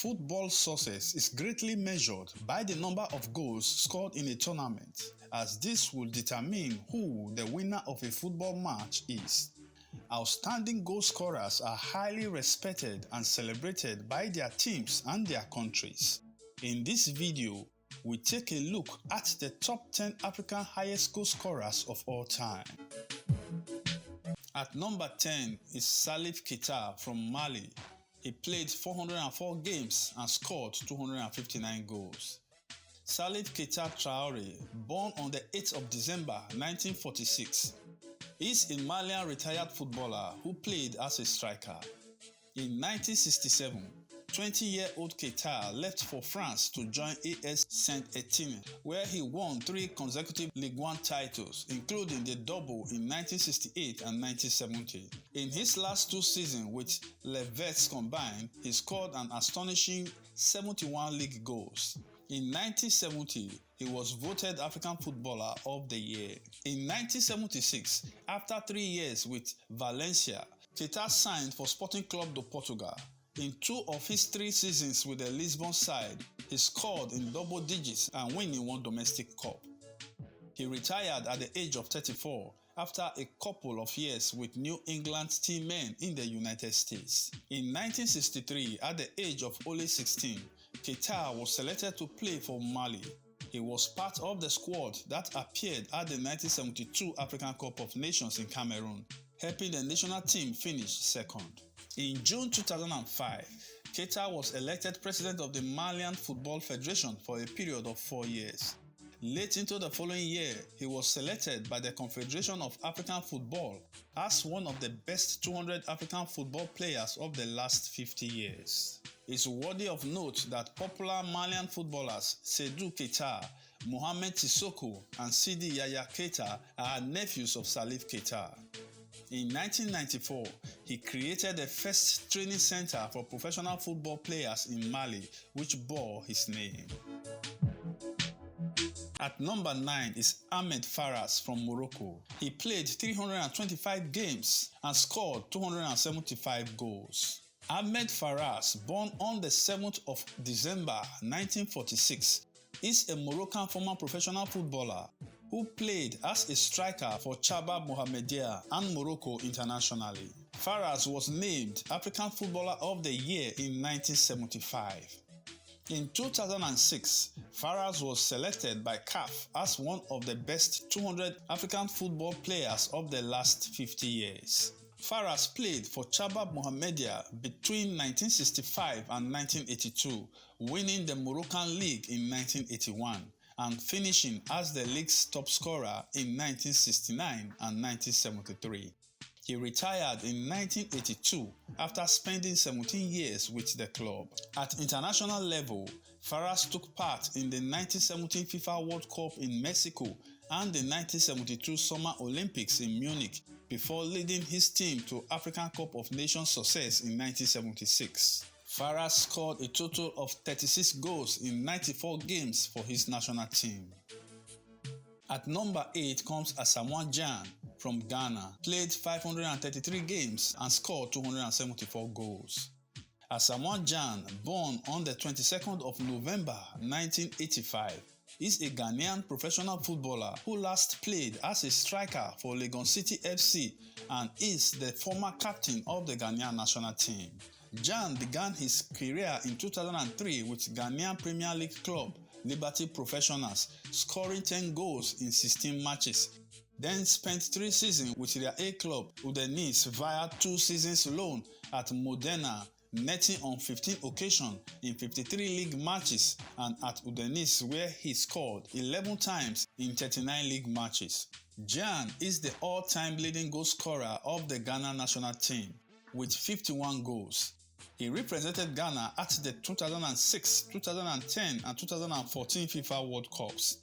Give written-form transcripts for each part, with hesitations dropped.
football success is greatly measured by the number of goals scored in a tournament, as this will determine who the winner of a football match is. Outstanding goal scorers are highly respected and celebrated by their teams and their countries. In this video, we take a look at the top 10 African highest goal scorers of all time. At number 10 is Salif Keita from Mali. He played 404 games and scored 259 goals. Salif Keita Traore, born on the 8th of December 1946, is a Malian retired footballer who played as a striker. In 1967, 20-year-old Keita left for France to join AS Saint-Etienne, where he won 3 consecutive Ligue 1 titles, including the double in 1968 and 1970. In his last 2 seasons with Les Verts combined, he scored an astonishing 71 league goals. In 1970, he was voted African Footballer of the Year. In 1976, after 3 years with Valencia, Keita signed for Sporting Club de Portugal. In 2 of his 3 seasons with the Lisbon side, he scored in double digits and winning 1 domestic cup. He retired at the age of 34 after a couple of years with New England team men in the United States. In 1963, at the age of only 16, Keita was selected to play for Mali. He was part of the squad that appeared at the 1972 African Cup of Nations in Cameroon, helping the national team finish second. In June 2005, Keita was elected president of the Malian Football Federation for a period of 4 years. Late into the following year, he was selected by the Confederation of African Football as one of the best 200 African football players of the last 50 years. It's worthy of note that popular Malian footballers Seydou Keita, Mohamed Sissoko, and Sidi Yaya Keita are nephews of Salif Keita. In 1994, he created the first training center for professional football players in Mali, which bore his name. At number 9 is Ahmed Faras from Morocco. He played 325 games and scored 275 goals. Ahmed Faras, born on the 7th of December 1946, is a Moroccan former professional footballer who played as a striker for Chabab Mohammedia and Morocco internationally. Faras was named African Footballer of the Year in 1975. In 2006, Faras was selected by CAF as one of the best 200 African football players of the last 50 years. Faras played for Chabab Mohammedia between 1965 and 1982, winning the Moroccan League in 1981. And finishing as the league's top scorer in 1969 and 1973. He retired in 1982 after spending 17 years with the club. At international level, Faras took part in the 1970 FIFA World Cup in Mexico and the 1972 Summer Olympics in Munich before leading his team to African Cup of Nations success in 1976. Faras scored a total of 36 goals in 94 games for his national team. At number 8 comes Asamoah Gyan from Ghana, played 533 games and scored 274 goals. Asamoah Gyan, born on the 22nd of November 1985, is a Ghanaian professional footballer who last played as a striker for Legon City FC and is the former captain of the Ghanaian national team. Gyan began his career in 2003 with Ghanaian Premier League club Liberty Professionals, scoring 10 goals in 16 matches. Then spent 3 seasons with their A club Udinese via 2 seasons loan at Modena, netting on 15 occasions in 53 league matches, and at Udinese where he scored 11 times in 39 league matches. Gyan is the all-time leading goal scorer of the Ghana national team with 51 goals. He represented Ghana at the 2006, 2010 and 2014 FIFA World Cups.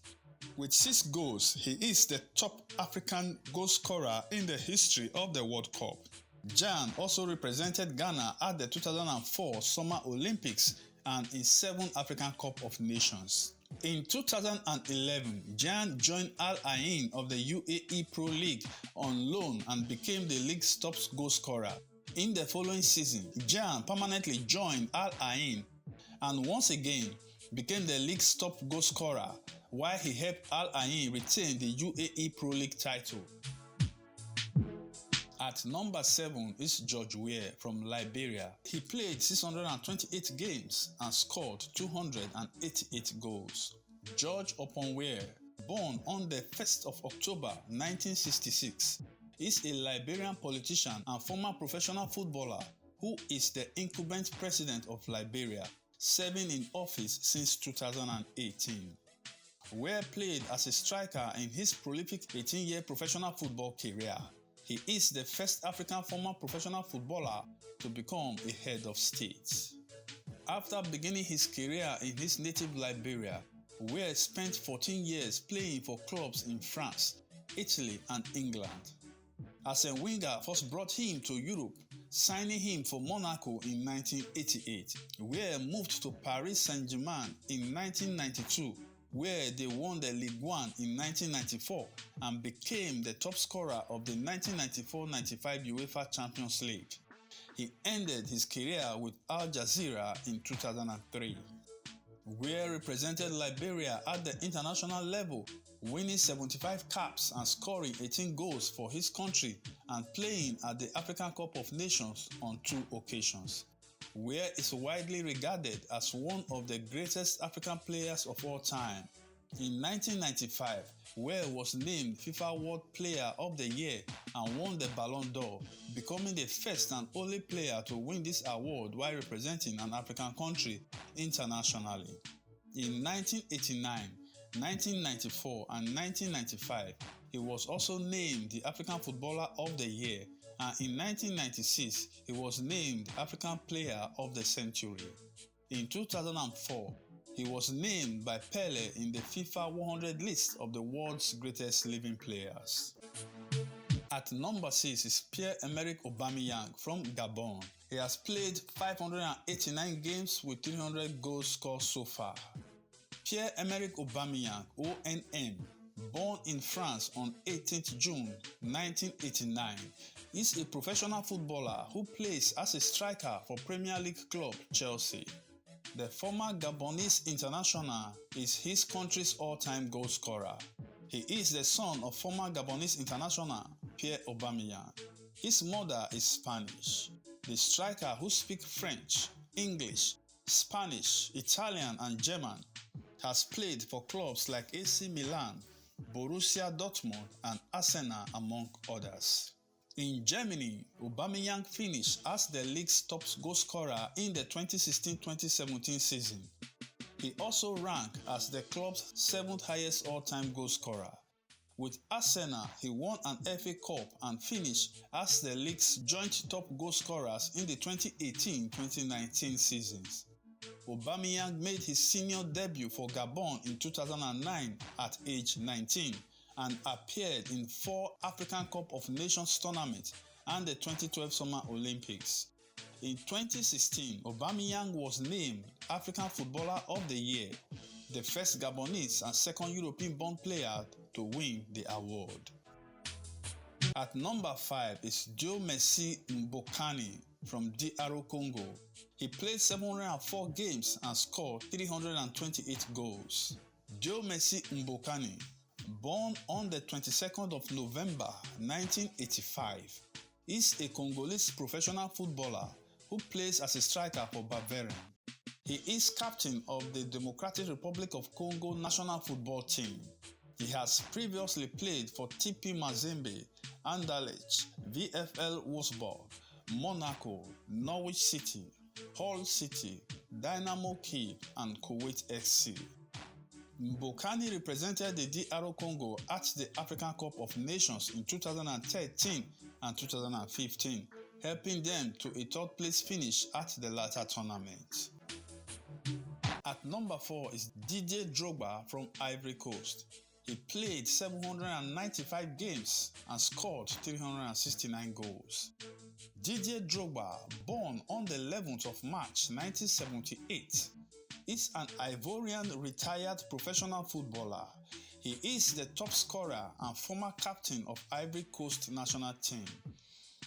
With 6 goals, he is the top African goal scorer in the history of the World Cup. Gyan also represented Ghana at the 2004 Summer Olympics and in 7 African Cup of Nations. In 2011, Gyan joined Al Ain of the UAE Pro League on loan and became the league's top goal scorer. In the following season, Gyan permanently joined Al Ain and once again became the league's top goal scorer while he helped Al Ain retain the UAE Pro League title. At number 7 is George Weah from Liberia. He played 628 games and scored 288 goals. George Oppong Weah, born on the 1st of October 1966, is a Liberian politician and former professional footballer who is the incumbent president of Liberia, serving in office since 2018. Weah played as a striker in his prolific 18-year professional football career. He is the first African former professional footballer to become a head of state. After beginning his career in his native Liberia, Weah spent 14 years playing for clubs in France, Italy and England. As a winger first brought him to Europe, signing him for Monaco in 1988. Weah moved to Paris Saint-Germain in 1992, where they won the Ligue 1 in 1994 and became the top scorer of the 1994-95 UEFA Champions League. He ended his career with Al Jazeera in 2003. Weah represented Liberia at the international level, winning 75 caps and scoring 18 goals for his country and playing at the African Cup of Nations on 2 occasions. Weah is widely regarded as one of the greatest African players of all time. In 1995, Weah was named FIFA World Player of the Year and won the Ballon d'Or, becoming the first and only player to win this award while representing an African country internationally. In 1989, 1994 and 1995, he was also named the African Footballer of the Year, and in 1996, he was named African Player of the Century. In 2004, he was named by Pele in the FIFA 100 list of the world's greatest living players. At number 6 is Pierre-Emerick Aubameyang from Gabon. He has played 589 games with 300 goals scored so far. Pierre-Emerick Aubameyang, ONM, born in France on 18th June 1989, is a professional footballer who plays as a striker for Premier League club Chelsea. The former Gabonese international is his country's all-time goal scorer. He is the son of former Gabonese international Pierre Aubameyang. His mother is Spanish. The striker, who speaks French, English, Spanish, Italian and German, has played for clubs like AC Milan, Borussia Dortmund and Arsenal among others. In Germany, Aubameyang finished as the league's top goal scorer in the 2016-2017 season. He also ranked as the club's 7th highest all-time goal scorer. With Arsenal, he won an FA Cup and finished as the league's joint top goal scorers in the 2018-2019 seasons. Aubameyang made his senior debut for Gabon in 2009 at age 19 and appeared in 4 African Cup of Nations tournaments and the 2012 Summer Olympics. In 2016, Aubameyang was named African Footballer of the Year, the first Gabonese and second European-born player to win the award. At number 5 is Diomessi Mbokani from DR Congo. He played 704 games and scored 328 goals. Diomessi Mbokani, born on the 22nd of November 1985, is a Congolese professional footballer who plays as a striker for Bavarian. He is captain of the Democratic Republic of Congo national football team. He has previously played for TP Mazembe, Anderlecht, VfL Wolfsburg, Monaco, Norwich City, Hull City, Dynamo Kyiv and Kuwait FC. Mbokani represented the DR Congo at the African Cup of Nations in 2013 and 2015, helping them to a 3rd place finish at the latter tournament. At number 4 is Didier Drogba from Ivory Coast. He played 795 games and scored 369 goals. Didier Drogba, born on the 11th of March 1978, is an Ivorian retired professional footballer. He is the top scorer and former captain of Ivory Coast national team.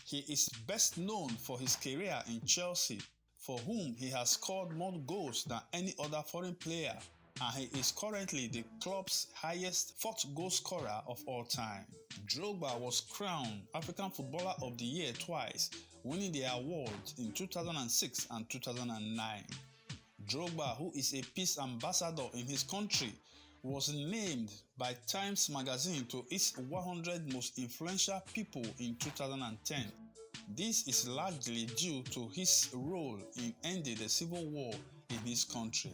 He is best known for his career in Chelsea, for whom he has scored more goals than any other foreign player, and he is currently the club's highest fourth goal scorer of all time. Drogba was crowned African Footballer of the Year twice, winning the award in 2006 and 2009. Drogba, who is a peace ambassador in his country, was named by Times Magazine to its 100 most influential people in 2010. This is largely due to his role in ending the civil war in his country.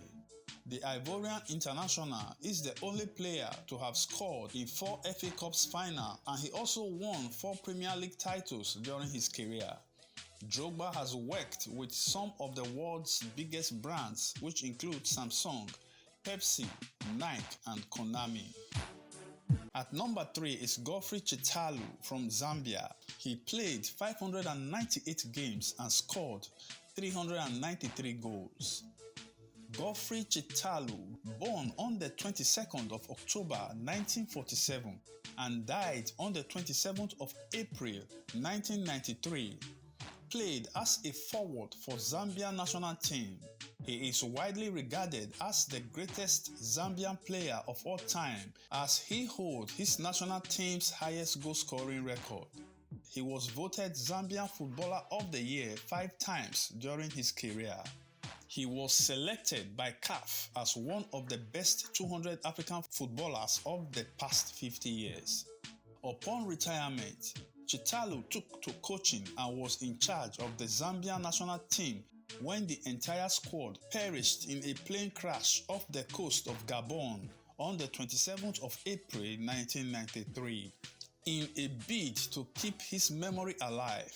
The Ivorian international is the only player to have scored in 4 FA Cups final, and he also won 4 Premier League titles during his career. Drogba has worked with some of the world's biggest brands, which include Samsung, Pepsi, Nike, and Konami. At number 3 is Godfrey Chitalu from Zambia. He played 598 games and scored 393 goals. Godfrey Chitalu, born on the 22nd of October 1947 and died on the 27th of April 1993, played as a forward for Zambia national team. He is widely regarded as the greatest Zambian player of all time, as he holds his national team's highest goal-scoring record. He was voted Zambian Footballer of the Year 5 times during his career. He was selected by CAF as one of the best 200 African footballers of the past 50 years. Upon retirement, Chitalu took to coaching and was in charge of the Zambian national team when the entire squad perished in a plane crash off the coast of Gabon on the 27th of April 1993. In a bid to keep his memory alive,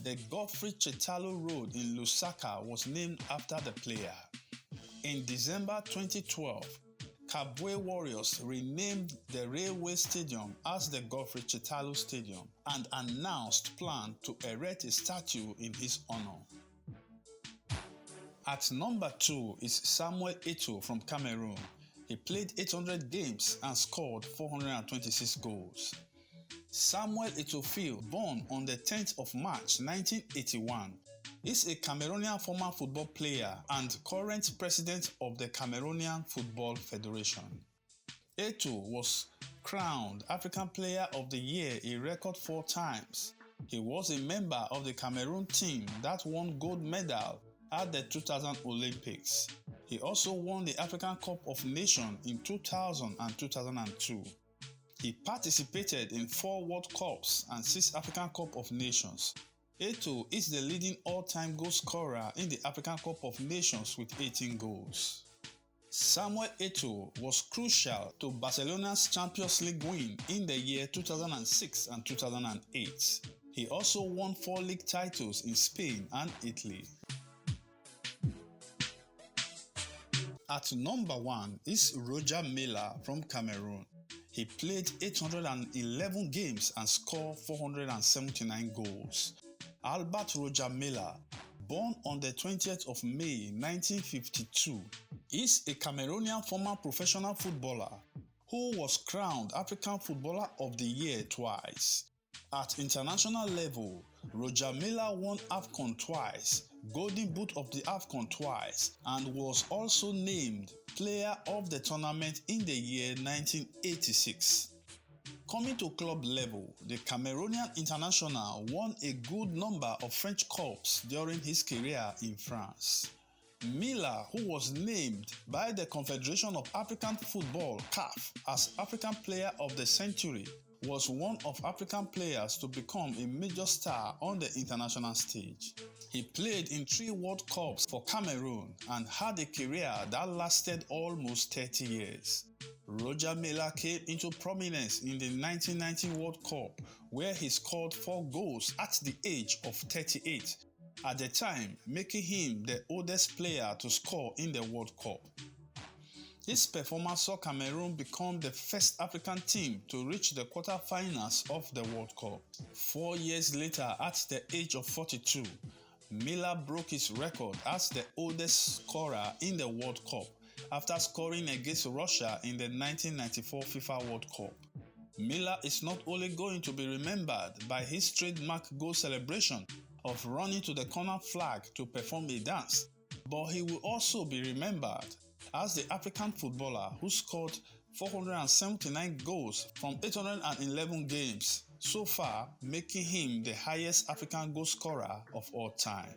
the Godfrey Chitalu Road in Lusaka was named after the player. In December 2012, Kabwe Warriors renamed the railway stadium as the Godfrey Chitalu Stadium and announced plans to erect a statue in his honor. At number 2 is Samuel Eto'o from Cameroon. He played 800 games and scored 426 goals. Samuel Eto'o, born on the 10th of March 1981, is a Cameroonian former football player and current president of the Cameroonian Football Federation. Eto'o was crowned African Player of the Year a record 4 times. He was a member of the Cameroon team that won gold medal at the 2000 Olympics. He also won the African Cup of Nations in 2000 and 2002. He participated in 4 World Cups and 6 African Cup of Nations. Eto'o is the leading all-time goal scorer in the African Cup of Nations with 18 goals. Samuel Eto'o was crucial to Barcelona's Champions League win in the year 2006 and 2008. He also won 4 league titles in Spain and Italy. At number 1 is Roger Milla from Cameroon. He played 811 games and scored 479 goals. Albert Roger Milla, born on the 20th of May 1952, is a Cameroonian former professional footballer who was crowned African Footballer of the Year twice. At international level, Roger Milla won AFCON twice, Golden Boot of the AFCON twice, and was also named Player of the Tournament in the year 1986. Coming to club level, the Cameroonian international won a good number of French Cups during his career in France. Milla, who was named by the Confederation of African Football (CAF) as African Player of the Century, was one of African players to become a major star on the international stage. He played in 3 World Cups for Cameroon and had a career that lasted almost 30 years. Roger Milla came into prominence in the 1990 World Cup, where he scored 4 goals at the age of 38, at the time making him the oldest player to score in the World Cup. His performance saw Cameroon become the first African team to reach the quarter-finals of the World Cup. 4 years later, at the age of 42, Milla broke his record as the oldest scorer in the World Cup after scoring against Russia in the 1994 FIFA World Cup. Milla is not only going to be remembered by his trademark goal celebration of running to the corner flag to perform a dance, but he will also be remembered as the African footballer who scored 479 goals from 811 games, so far making him the highest African goal scorer of all time.